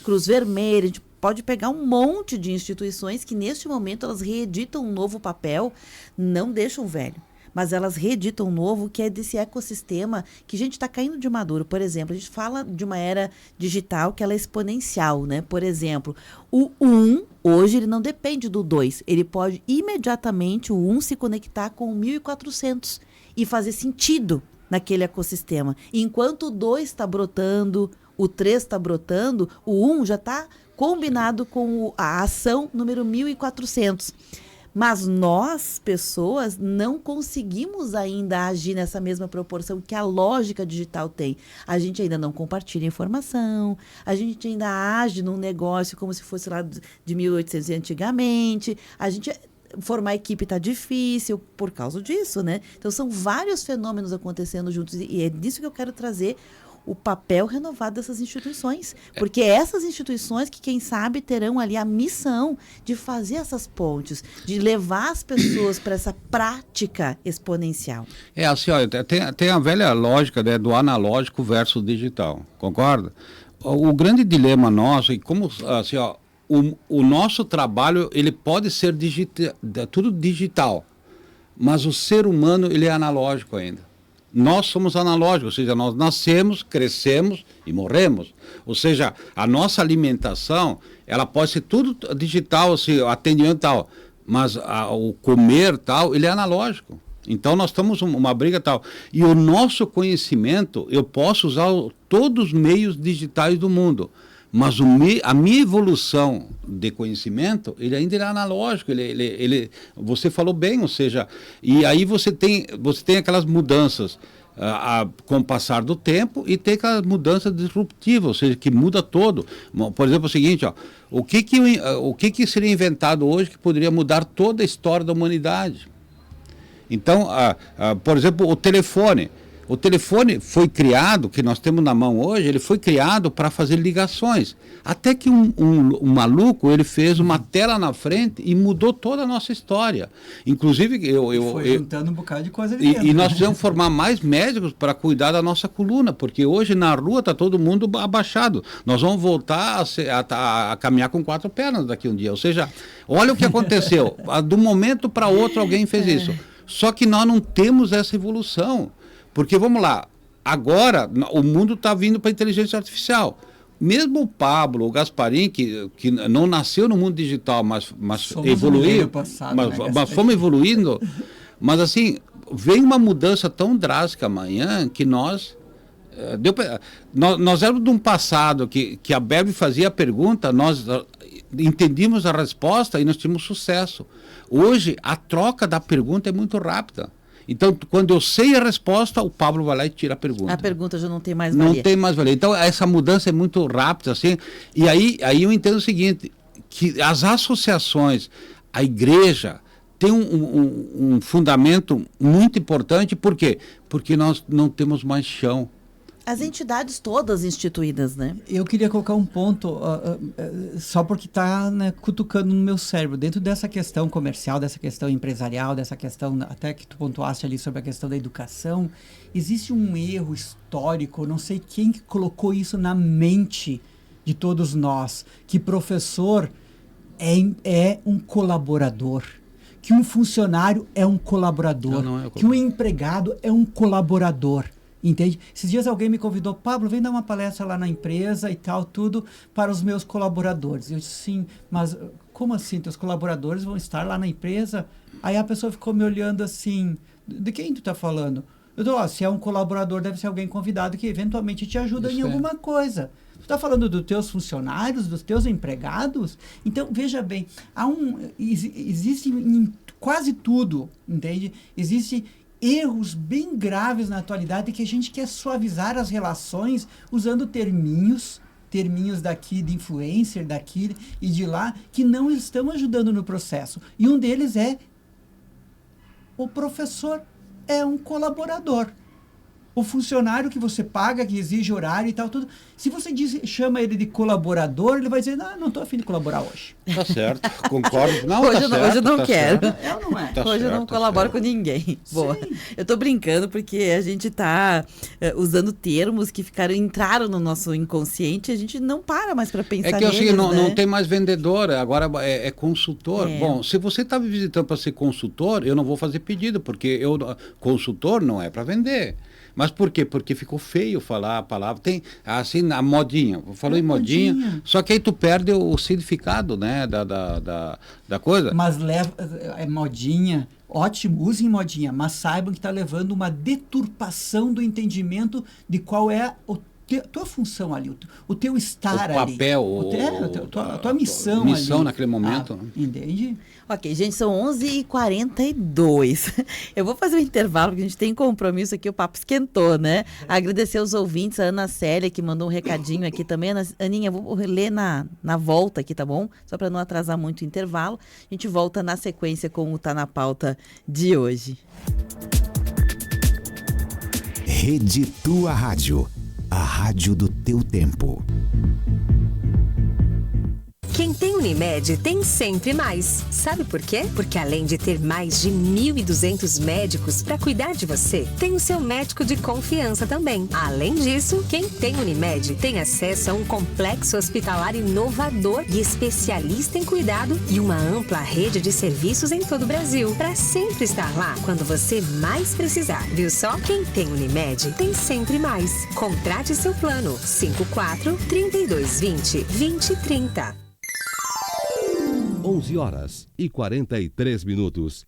A: Cruz Vermelha, a gente pode pegar um monte de instituições que, neste momento, elas reeditam um novo papel, não deixam o velho, mas elas reeditam um novo, que é desse ecossistema que a gente está caindo de maduro. Por exemplo, a gente fala de uma era digital que ela é exponencial, né? Por exemplo, o 1, hoje, ele não depende do 2. Ele pode imediatamente, o 1, se conectar com o 1400 e fazer sentido naquele ecossistema. Enquanto o 2 está brotando, o 3 está brotando, o 1 já está combinado com a ação número 1400. Mas nós, pessoas, não conseguimos ainda agir nessa mesma proporção que a lógica digital tem. A gente ainda não compartilha informação, a gente ainda age num negócio como se fosse lá de 1800 antigamente, a gente... Formar equipe está difícil por causa disso, né? Então, são vários fenômenos acontecendo juntos e é disso que eu quero trazer o papel renovado dessas instituições. Porque essas instituições que, quem sabe, terão ali a missão de fazer essas pontes, de levar as pessoas para essa prática exponencial.
B: Assim, olha, tem a velha lógica, né, do analógico versus digital, concorda? O grande dilema nosso, e como, assim, ó, o nosso trabalho, ele pode ser tudo digital, mas o ser humano, ele é analógico ainda. Nós somos analógicos, ou seja, nós nascemos, crescemos e morremos. Ou seja, a nossa alimentação, ela pode ser tudo digital, assim, atendimento tal, mas o comer tal, ele é analógico. Então nós estamos uma briga tal. E o nosso conhecimento, eu posso usar todos os meios digitais do mundo, mas a minha evolução de conhecimento, ele ainda é analógico, você falou bem, ou seja, e aí você tem aquelas mudanças com o passar do tempo e tem aquelas mudanças disruptivas, ou seja, que muda todo. Por exemplo, é o seguinte, ó, o que seria inventado hoje que poderia mudar toda a história da humanidade? Então, por exemplo, o telefone. O telefone foi criado, que nós temos na mão hoje, ele foi criado para fazer ligações. Até que um maluco, ele fez uma tela na frente e mudou toda a nossa história. Inclusive,
C: foi juntando um bocado de coisa ali
B: dentro, e nós precisamos formar mais médicos para cuidar da nossa coluna, porque hoje na rua está todo mundo abaixado. Nós vamos voltar a caminhar com 4 pernas daqui um dia. Ou seja, olha o que aconteceu. De um momento para outro alguém fez isso. Só que nós não temos essa evolução. Porque, vamos lá, agora o mundo está vindo para a inteligência artificial. Mesmo o Pablo, o Gasparim, que não nasceu no mundo digital, mas evoluiu, mas fomos evoluindo. Mas, assim, vem uma mudança tão drástica amanhã que nós éramos de um passado que a Bebe fazia a pergunta, nós entendíamos a resposta e nós tínhamos sucesso. Hoje, a troca da pergunta é muito rápida. Então, quando eu sei a resposta, o Pablo vai lá e tira a pergunta.
A: A pergunta já não tem mais valia.
B: Não tem mais valia. Então, essa mudança é muito rápida, assim. E aí eu entendo o seguinte, que as associações, a igreja, tem um fundamento muito importante. Por quê? Porque nós não temos mais chão.
A: As entidades todas instituídas, né?
C: Eu queria colocar um ponto, só porque está, né, cutucando no meu cérebro. Dentro dessa questão comercial, dessa questão empresarial, dessa questão, até que tu pontuaste ali sobre a questão da educação, existe um erro histórico, não sei quem que colocou isso na mente de todos nós, que professor é um colaborador, que um funcionário é um colaborador, que um empregado é um colaborador, entende? Esses dias alguém me convidou, Pablo, vem dar uma palestra lá na empresa e tal, tudo para os meus colaboradores. Eu disse, sim, mas como assim? Teus colaboradores vão estar lá na empresa? Aí a pessoa ficou me olhando assim, de quem tu está falando? Eu disse, se é um colaborador, deve ser alguém convidado que eventualmente te ajuda em alguma coisa. Tu está falando dos teus funcionários, dos teus empregados? Então, veja bem, existe em quase tudo, entende? Existem erros bem graves na atualidade que a gente quer suavizar as relações usando terminhos daqui de influencer, daqui e de lá, que não estão ajudando no processo. E um deles é o professor é um colaborador. O funcionário que você paga, que exige horário e tal, tudo. Se você chama ele de colaborador, ele vai dizer, não estou a fim de colaborar hoje.
B: Tá certo, concordo. Não,
A: hoje eu não
B: tá
A: quero.
C: Não é.
A: Hoje eu não colaboro com ninguém. Boa. Eu estou brincando porque a gente está usando termos que entraram no nosso inconsciente e a gente não para mais para pensar neles.
B: É que não tem mais vendedor, agora é consultor. Bom, se você está me visitando para ser consultor, eu não vou fazer pedido, porque consultor não é para vender. Mas por quê? Porque ficou feio falar a palavra. Tem, assim, a modinha. Falou em modinha, só que aí tu perde o significado, né, da coisa.
C: Mas modinha, ótimo, usem modinha, mas saibam que está levando uma deturpação do entendimento de qual é tua função ali, o teu estar ali.
B: O papel,
C: a tua missão ali.
B: Missão naquele momento.
C: Entende?
A: Ok, gente, são 11h42. Eu vou fazer um intervalo, porque a gente tem compromisso aqui, o papo esquentou, né? Agradecer aos ouvintes, a Ana Célia, que mandou um recadinho aqui também. Aninha, vou ler na volta aqui, tá bom? Só para não atrasar muito o intervalo. A gente volta na sequência com o Tá na Pauta de hoje.
D: Rede Tua Rádio. A rádio do teu tempo.
E: Quem tem Unimed tem sempre mais. Sabe por quê? Porque além de ter mais de 1.200 médicos para cuidar de você, tem o seu médico de confiança também. Além disso, quem tem Unimed tem acesso a um complexo hospitalar inovador e especialista em cuidado e uma ampla rede de serviços em todo o Brasil, para sempre estar lá quando você mais precisar. Viu só? Quem tem Unimed tem sempre mais. Contrate seu plano 54-3220-2030.
F: 11h43.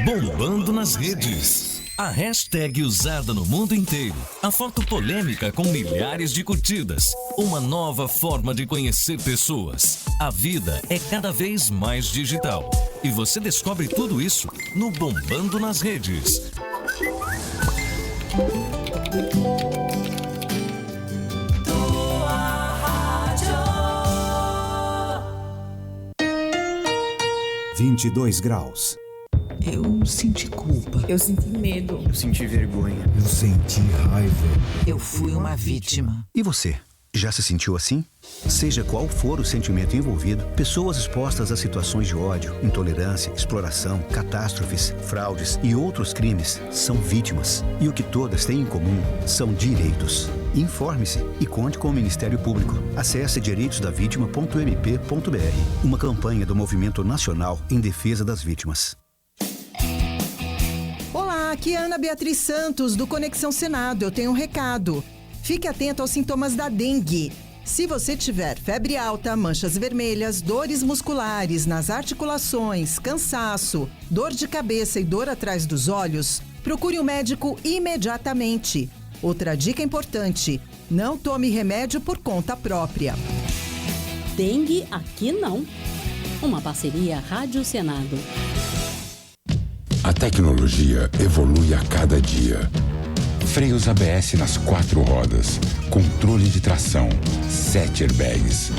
G: Bombando nas redes. A hashtag usada no mundo inteiro. A foto polêmica com milhares de curtidas. Uma nova forma de conhecer pessoas. A vida é cada vez mais digital. E você descobre tudo isso no Bombando nas Redes.
D: 22 graus.
H: Eu senti culpa.
I: Eu senti medo.
H: Eu senti vergonha.
D: Eu senti raiva.
H: Eu fui uma vítima.
D: E você? Já se sentiu assim? Seja qual for o sentimento envolvido, pessoas expostas a situações de ódio, intolerância, exploração, catástrofes, fraudes e outros crimes são vítimas. E o que todas têm em comum são direitos. Informe-se e conte com o Ministério Público. Acesse direitosdavitima.mp.br. Uma campanha do Movimento Nacional em Defesa das Vítimas.
J: Olá, aqui é Ana Beatriz Santos, do Conexão Senado. Eu tenho um recado. Fique atento aos sintomas da dengue. Se você tiver febre alta, manchas vermelhas, dores musculares nas articulações, cansaço, dor de cabeça e dor atrás dos olhos, procure um médico imediatamente. Outra dica importante: não tome remédio por conta própria.
K: Dengue aqui não. Uma parceria Rádio Senado.
L: A tecnologia evolui a cada dia. Freios ABS nas 4 rodas, controle de tração, 7 airbags.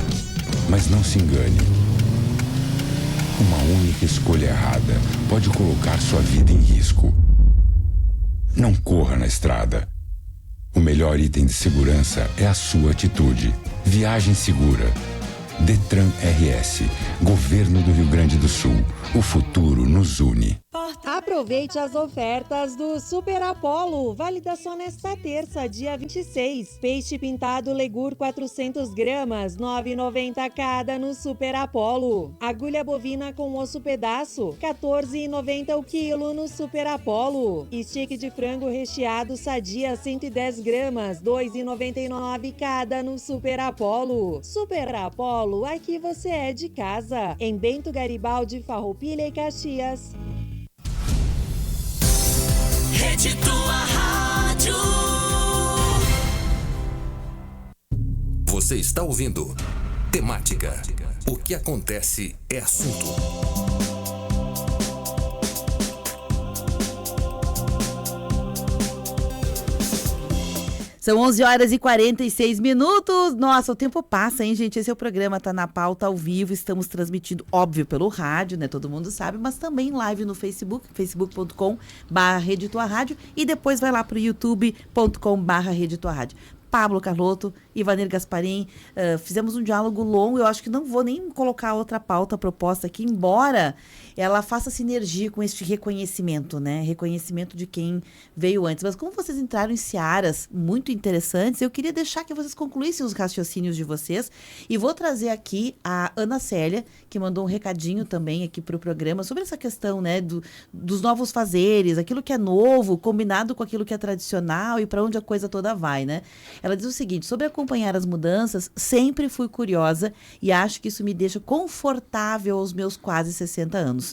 L: Mas não se engane. Uma única escolha errada pode colocar sua vida em risco. Não corra na estrada. O melhor item de segurança é a sua atitude. Viagem segura. Detran RS, Governo do Rio Grande do Sul. O futuro nos une.
F: Aproveite as ofertas do Super Apollo, válida só nesta terça, dia 26. Peixe pintado Legur 400 gramas, R$ 9,90 cada no Super Apollo. Agulha bovina com osso pedaço, R$ 14,90 o quilo no Super Apollo. Stick de frango recheado Sadia 110 gramas, R$ 2,99 cada no Super Apollo. Super Apollo, aqui você é de casa. Em Bento Garibaldi, Farroupilha e Caxias.
I: Rede Tua Rádio.
G: Você está ouvindo Temática. O que acontece é assunto.
A: São 11h46. Nossa, o tempo passa, hein, gente? Esse é o programa Tá na Pauta ao vivo. Estamos transmitindo, óbvio, pelo rádio, né? Todo mundo sabe, mas também live no Facebook, facebook.com/Rede Tua Rádio, e depois vai lá pro youtube.com/Rede Tua Rádio. Pablo Carlotto, Ivanir Gasparim, fizemos um diálogo longo. Eu acho que não vou nem colocar outra pauta proposta aqui, embora ela faça sinergia com este reconhecimento, né? Reconhecimento de quem veio antes. Mas como vocês entraram em searas muito interessantes, eu queria deixar que vocês concluíssem os raciocínios de vocês, e vou trazer aqui a Ana Célia, que mandou um recadinho também aqui para o programa sobre essa questão, né, dos novos fazeres, aquilo que é novo, combinado com aquilo que é tradicional e para onde a coisa toda vai, né? Ela diz o seguinte: sobre acompanhar as mudanças, sempre fui curiosa e acho que isso me deixa confortável aos meus quase 60 anos.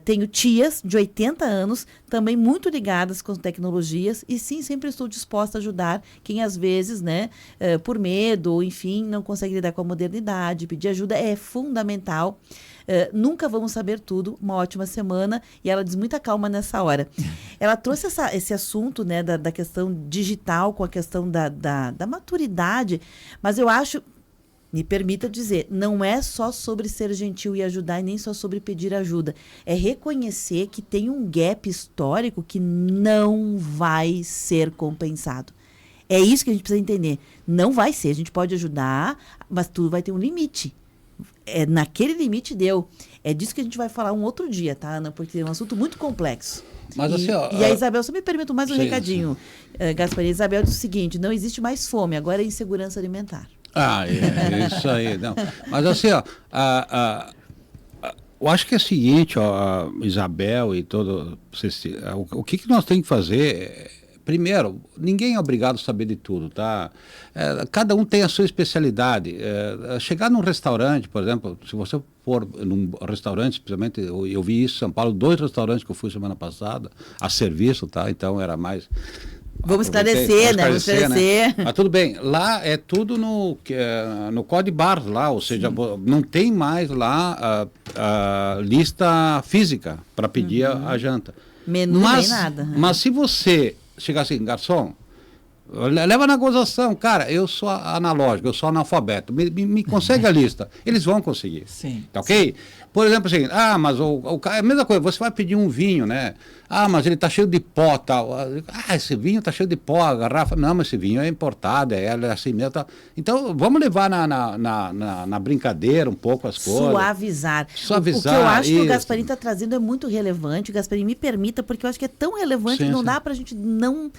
A: Tenho tias de 80 anos, também muito ligadas com tecnologias, e sim, sempre estou disposta a ajudar quem às vezes, né, por medo ou enfim, não consegue lidar com a modernidade. Pedir ajuda é fundamental. Nunca vamos saber tudo. Uma ótima semana. E ela diz muita calma nessa hora. Ela trouxe esse assunto, né, da questão digital com a questão da maturidade, mas eu acho, me permita dizer, não é só sobre ser gentil e ajudar, e nem só sobre pedir ajuda. É reconhecer que tem um gap histórico que não vai ser compensado. É isso que a gente precisa entender. Não vai ser. A gente pode ajudar, mas tudo vai ter um limite. Naquele limite deu. É disso que a gente vai falar um outro dia, tá, Ana? Porque é um assunto muito complexo.
B: Mas, assim,
A: e a Isabel, só me permite mais um recadinho. Gaspar, Isabel diz o seguinte: não existe mais fome, agora é insegurança alimentar.
B: É isso aí. Não. Mas assim, eu acho que é o seguinte, Isabel e todo... O que nós temos que fazer... Primeiro, ninguém é obrigado a saber de tudo, tá? Cada um tem a sua especialidade. Chegar num restaurante, por exemplo, se você for num restaurante, especialmente, eu vi isso em São Paulo, 2 restaurantes que eu fui semana passada, a serviço, tá? Então era mais...
A: Vamos esclarecer, né? Vamos esclarecer.
B: Mas tudo bem, lá é tudo no Código Bar, lá, ou seja, não tem mais lá a lista física para pedir a janta.
A: Menu nem nada.
B: Mas se você chegar assim, garçom, leva na gozação, cara, eu sou analógico, eu sou analfabeto, me consegue a lista. Eles vão conseguir.
C: Sim.
B: Tá ok? Sim. Por exemplo, assim, mas é a mesma coisa, você vai pedir um vinho, né? Mas ele tá cheio de pó, tal. Esse vinho tá cheio de pó, a garrafa. Não, mas esse vinho é importado, é assim mesmo, tal. Então, vamos levar na brincadeira um pouco as coisas.
A: Suavizar. O que eu acho que o Gasparim está trazendo é muito relevante. O Gasparim, me permita, porque eu acho que é tão relevante que não dá pra gente não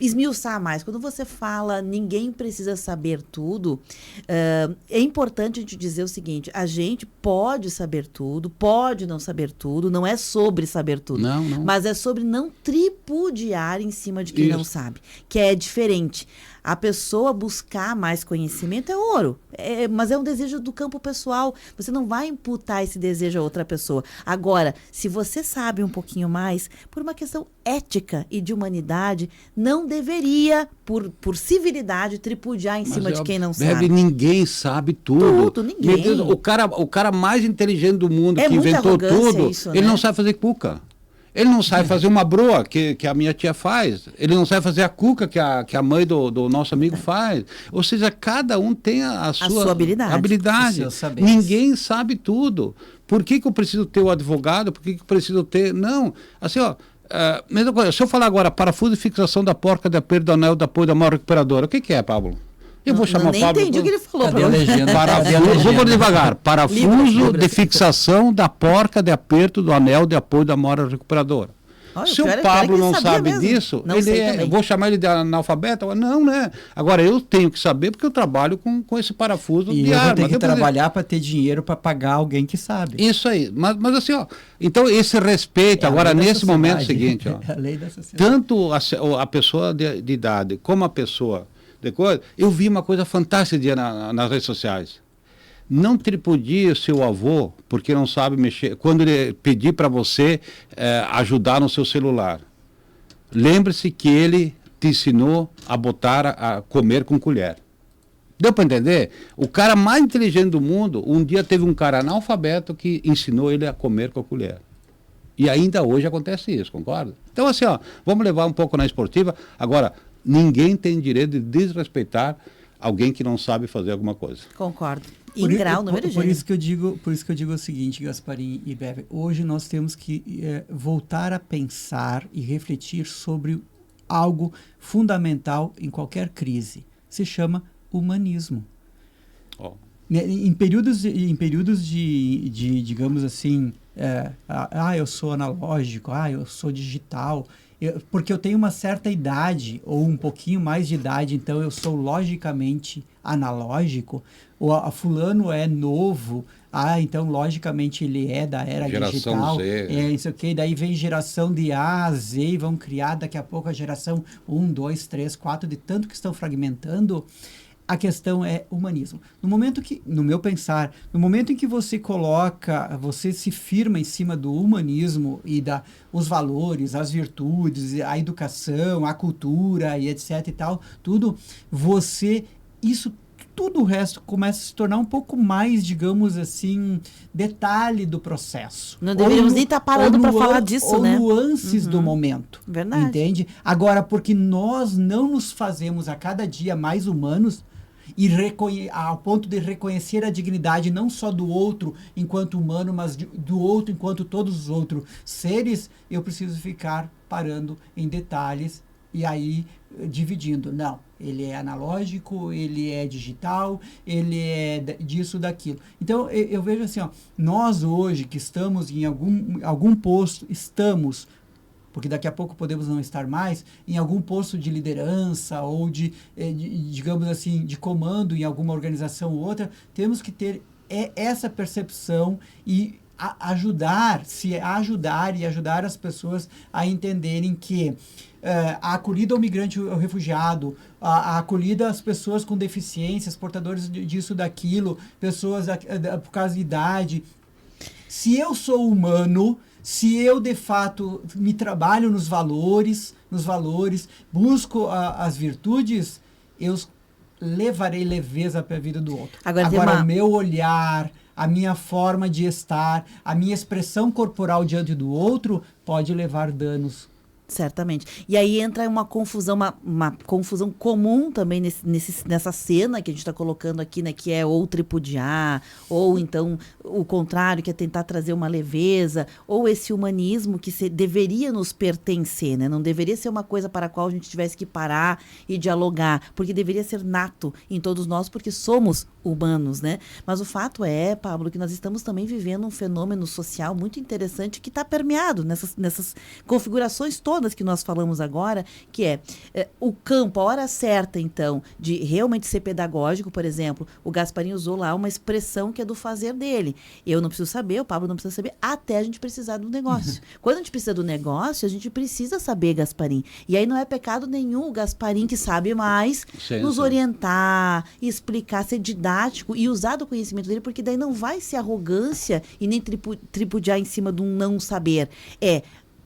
A: esmiuçar mais. Quando você fala ninguém precisa saber tudo, é importante a gente dizer o seguinte: a gente pode saber tudo, pode não saber tudo, não é sobre saber tudo, não. Mas é sobre não tripudiar em cima de quem não sabe, que é diferente. A pessoa buscar mais conhecimento é ouro, mas é um desejo do campo pessoal. Você não vai imputar esse desejo a outra pessoa. Agora, se você sabe um pouquinho mais, por uma questão ética e de humanidade, não deveria, por civilidade, tripudiar em cima de quem não sabe.
B: Ninguém sabe tudo.
A: Ninguém.
B: Meu Deus, o cara mais inteligente do mundo, que inventou tudo, isso, ele não sabe fazer cuca. Ele não sabe fazer uma broa, que a minha tia faz. Ele não sabe fazer a cuca, que a mãe do nosso amigo faz. Ou seja, cada um tem a sua habilidade. Ninguém sabe tudo. Por que eu preciso ter o advogado? Por que eu preciso ter... Não, assim, mesma coisa. Se eu falar agora, parafuso de fixação da porca, da perda do anel, da apoio da mão recuperadora, o que é, Pablo? Eu vou chamar o Pablo.
A: Nem entendi o que ele falou.
B: Vamos devagar. Parafuso de fixação da porca de aperto do anel de apoio da mora recuperadora.
A: Olha,
B: se o Pablo não sabe disso, eu vou chamar ele de analfabeto? Não, né? Agora, eu tenho que saber porque eu trabalho com esse parafuso
C: e
B: de
C: eu
B: arma.
C: vou ter que trabalhar para ter dinheiro para pagar alguém que sabe.
B: Isso aí. Mas assim, ó, então esse respeito, agora, nesse momento seguinte, ó,
C: a lei da sociedade.
B: Tanto a pessoa de idade como a pessoa de coisa, eu vi uma coisa fantástica nas redes sociais. Não tripudie o seu avô porque não sabe mexer. Quando ele pedir para você ajudar no seu celular, lembre-se que ele te ensinou a comer com colher. Deu para entender? O cara mais inteligente do mundo, um dia teve um cara analfabeto que ensinou ele a comer com a colher. E ainda hoje acontece isso, concorda? Então assim, ó, vamos levar um pouco na esportiva. Agora, ninguém tem direito de desrespeitar alguém que não sabe fazer alguma coisa.
A: Concordo. Por
C: isso que eu digo o seguinte, Gasparim e Beve, hoje nós temos que voltar a pensar e refletir sobre algo fundamental em qualquer crise. Se chama humanismo. Em períodos de digamos assim, eu sou analógico, eu sou digital, porque eu tenho uma certa idade, ou um pouquinho mais de idade, então eu sou logicamente analógico, ou a fulano é novo, então logicamente ele é da era
B: geração
C: digital,
B: Z.
C: Isso aqui, daí vem geração de A a Z, e vão criar daqui a pouco a geração 1, 2, 3, 4, de tanto que estão fragmentando. A questão é humanismo. No meu pensar, no momento em que você se firma em cima do humanismo e os valores, as virtudes, a educação, a cultura e etc e tal, tudo o resto começa a se tornar um pouco mais, digamos assim, detalhe do processo.
A: Não deveríamos nem estar parando para falar disso, né?
C: Ou nuances do momento.
A: Verdade.
C: Entende? Agora, porque nós não nos fazemos a cada dia mais humanos, e ao ponto de reconhecer a dignidade não só do outro enquanto humano, mas do outro enquanto todos os outros seres, eu preciso ficar parando em detalhes e aí dividindo. Não, ele é analógico, ele é digital, ele é disso, daquilo. Então, eu vejo assim, nós hoje que estamos em algum posto, porque daqui a pouco podemos não estar mais, em algum posto de liderança ou digamos assim, de comando em alguma organização ou outra, temos que ter essa percepção e ajudar as pessoas a entenderem que a acolhida ao migrante ou ao refugiado, a acolhida às pessoas com deficiências, portadores disso, daquilo, pessoas por causa de idade. Se eu sou humano, se eu, de fato, me trabalho nos valores, busco as virtudes, eu levarei leveza para a vida do outro. Agora, o meu olhar, a minha forma de estar, a minha expressão corporal diante do outro pode levar danos.
A: Certamente. E aí entra uma confusão, uma confusão comum também nessa cena que a gente está colocando aqui, né? Que é ou tripudiar, ou então o contrário, que é tentar trazer uma leveza, ou esse humanismo que deveria nos pertencer, né? Não deveria ser uma coisa para a qual a gente tivesse que parar e dialogar, porque deveria ser nato em todos nós, porque somos humanos, né? Mas o fato é, Pablo, que nós estamos também vivendo um fenômeno social muito interessante que está permeado nessas configurações todas que nós falamos agora, que é o campo, a hora certa, então, de realmente ser pedagógico. Por exemplo, o Gasparim usou lá uma expressão que é do fazer dele. Eu não preciso saber, o Pablo não precisa saber, até a gente precisar do negócio. Quando a gente precisa do negócio, a gente precisa saber, Gasparim. E aí não é pecado nenhum o Gasparim, que sabe mais, nos orientar, explicar, ser didático e usar do conhecimento dele, porque daí não vai ser arrogância e nem tripudiar em cima de um não saber.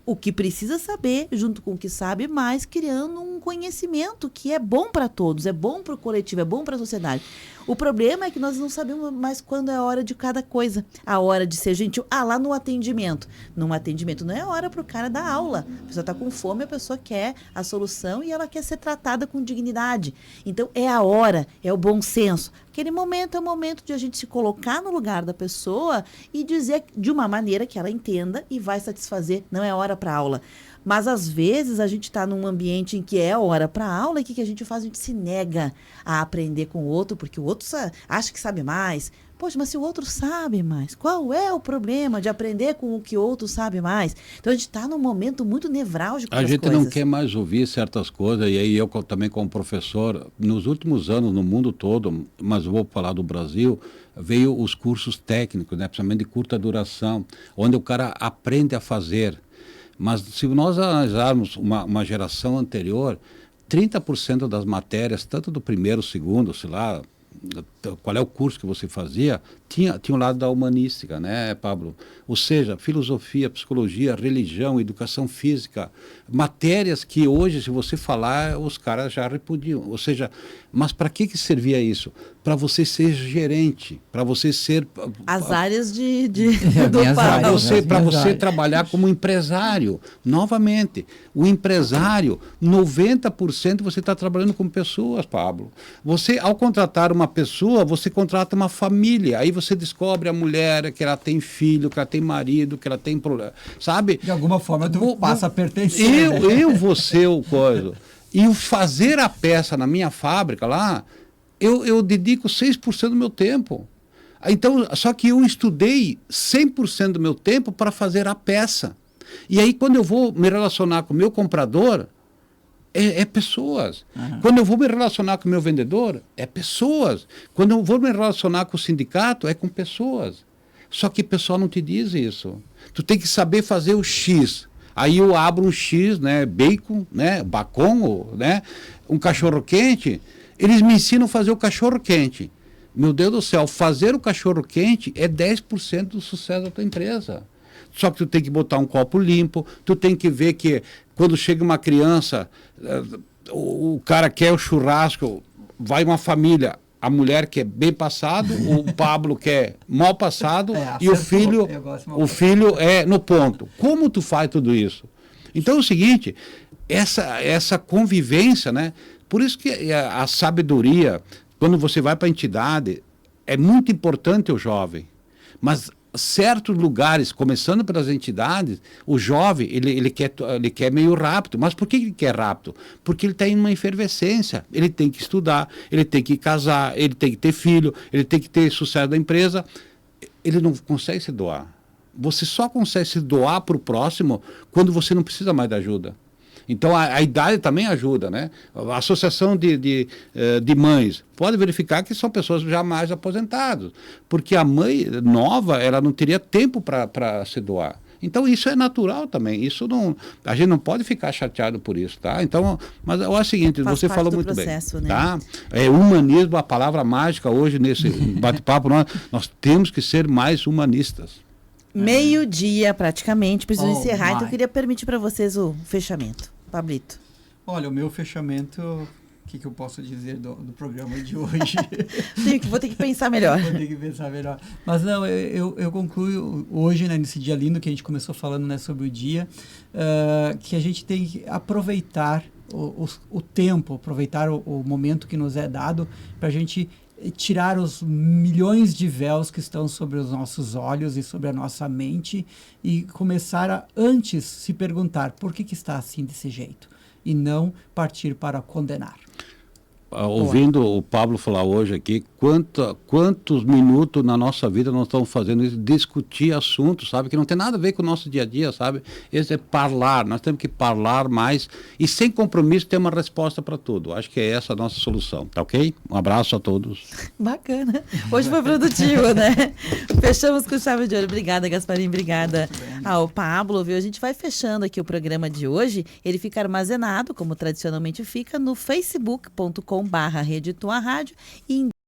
A: O que precisa saber, junto com o que sabe mais, criando um conhecimento que é bom para todos, é bom para o coletivo, é bom para a sociedade. O problema é que nós não sabemos mais quando é a hora de cada coisa. A hora de ser gentil. Lá no atendimento. No atendimento não é hora para o cara dar aula. A pessoa está com fome, a pessoa quer a solução e ela quer ser tratada com dignidade. Então, é a hora, é o bom senso. Aquele momento é o momento de a gente se colocar no lugar da pessoa e dizer de uma maneira que ela entenda e vai satisfazer. Não é hora para aula. Mas, às vezes, a gente está num ambiente em que é hora para aula e o que a gente faz? A gente se nega a aprender com o outro, porque o outro acha que sabe mais. Poxa, mas se o outro sabe mais, qual é o problema de aprender com o que o outro sabe mais? Então, a gente está num momento muito nevrálgico das
B: coisas. A gente não quer mais ouvir certas coisas, e aí eu também como professor, nos últimos anos, no mundo todo, mas vou falar do Brasil, veio os cursos técnicos, né, principalmente de curta duração, onde o cara aprende a fazer. Mas se nós analisarmos uma geração anterior, 30% das matérias, tanto do primeiro, segundo, sei lá, qual é o curso que você fazia, tinha um lado da humanística, né, Pablo? Ou seja, filosofia, psicologia, religião, educação física, matérias que hoje, se você falar, os caras já repudiam. Ou seja, mas para que servia isso? Para você ser gerente, para você ser...
A: As áreas
B: para você trabalhar como empresário. Novamente, o empresário, 90% você está trabalhando com pessoas, Pablo. Você, ao contratar uma pessoa, você contrata uma família. Aí você descobre a mulher, que ela tem filho, que ela tem marido, que ela tem problema. Sabe?
C: De alguma forma, tu passa a pertencer.
B: Eu vou ser o coisa. E o fazer a peça na minha fábrica lá, eu dedico 6% do meu tempo. Então, só que eu estudei 100% do meu tempo para fazer a peça. E aí, quando eu vou me relacionar com o meu comprador, é pessoas. Uhum. Quando eu vou me relacionar com o meu vendedor, é pessoas. Quando eu vou me relacionar com o sindicato, é com pessoas. Só que o pessoal não te diz isso. Tu tem que saber fazer o X. Aí eu abro um X, né, bacon, né, bacon, né, um cachorro-quente. Eles me ensinam a fazer o cachorro-quente. Meu Deus do céu, fazer o cachorro-quente é 10% do sucesso da tua empresa. Só que tu tem que botar um copo limpo, tu tem que ver que quando chega uma criança, o cara quer o churrasco, vai uma família, a mulher quer bem passado, o Pablo quer mal passado e o filho é no ponto. Como tu faz tudo isso? Então é o seguinte, essa convivência, né? Por isso que a sabedoria, quando você vai para a entidade, é muito importante o jovem, mas certos lugares, começando pelas entidades, o jovem, ele quer meio rápido. Mas por que ele quer rápido? Porque ele está em uma efervescência. Ele tem que estudar, ele tem que casar, ele tem que ter filho, ele tem que ter sucesso da empresa. Ele não consegue se doar. Você só consegue se doar para o próximo quando você não precisa mais da ajuda. Então, a idade também ajuda, né? A associação de mães pode verificar que são pessoas já mais aposentadas, porque a mãe nova, ela não teria tempo para se doar. Então, isso é natural também. Isso não, a gente não pode ficar chateado por isso, tá? Então, mas é o seguinte, você falou muito processo, bem, né? Tá? Humanismo, a palavra mágica hoje nesse bate-papo, nós temos que ser mais humanistas.
A: Meio-dia, praticamente, preciso encerrar, então eu queria permitir para vocês o fechamento. Pablito.
C: Olha, o meu fechamento, o que eu posso dizer do programa de hoje?
A: Vou ter que pensar melhor.
C: Vou ter que pensar melhor. Mas não, eu concluo hoje, né, nesse dia lindo que a gente começou falando, né, sobre o dia, que a gente tem que aproveitar o tempo, aproveitar o momento que nos é dado para a gente tirar os milhões de véus que estão sobre os nossos olhos e sobre a nossa mente e começar a, antes, se perguntar por que está assim desse jeito e não partir para condenar.
B: Ouvindo o Pablo falar hoje aqui, quantos minutos na nossa vida nós estamos fazendo isso, discutir assuntos, sabe, que não tem nada a ver com o nosso dia a dia, sabe? Esse é falar, nós temos que falar mais e sem compromisso ter uma resposta para tudo. Acho que é essa a nossa solução, tá ok? Um abraço a todos.
A: Bacana. Hoje foi produtivo, né? Fechamos com chave de ouro. Obrigada, Gasparim, obrigada ao Pablo, viu? A gente vai fechando aqui o programa de hoje. Ele fica armazenado, como tradicionalmente fica, no facebook.com/Rede Tua Rádio e em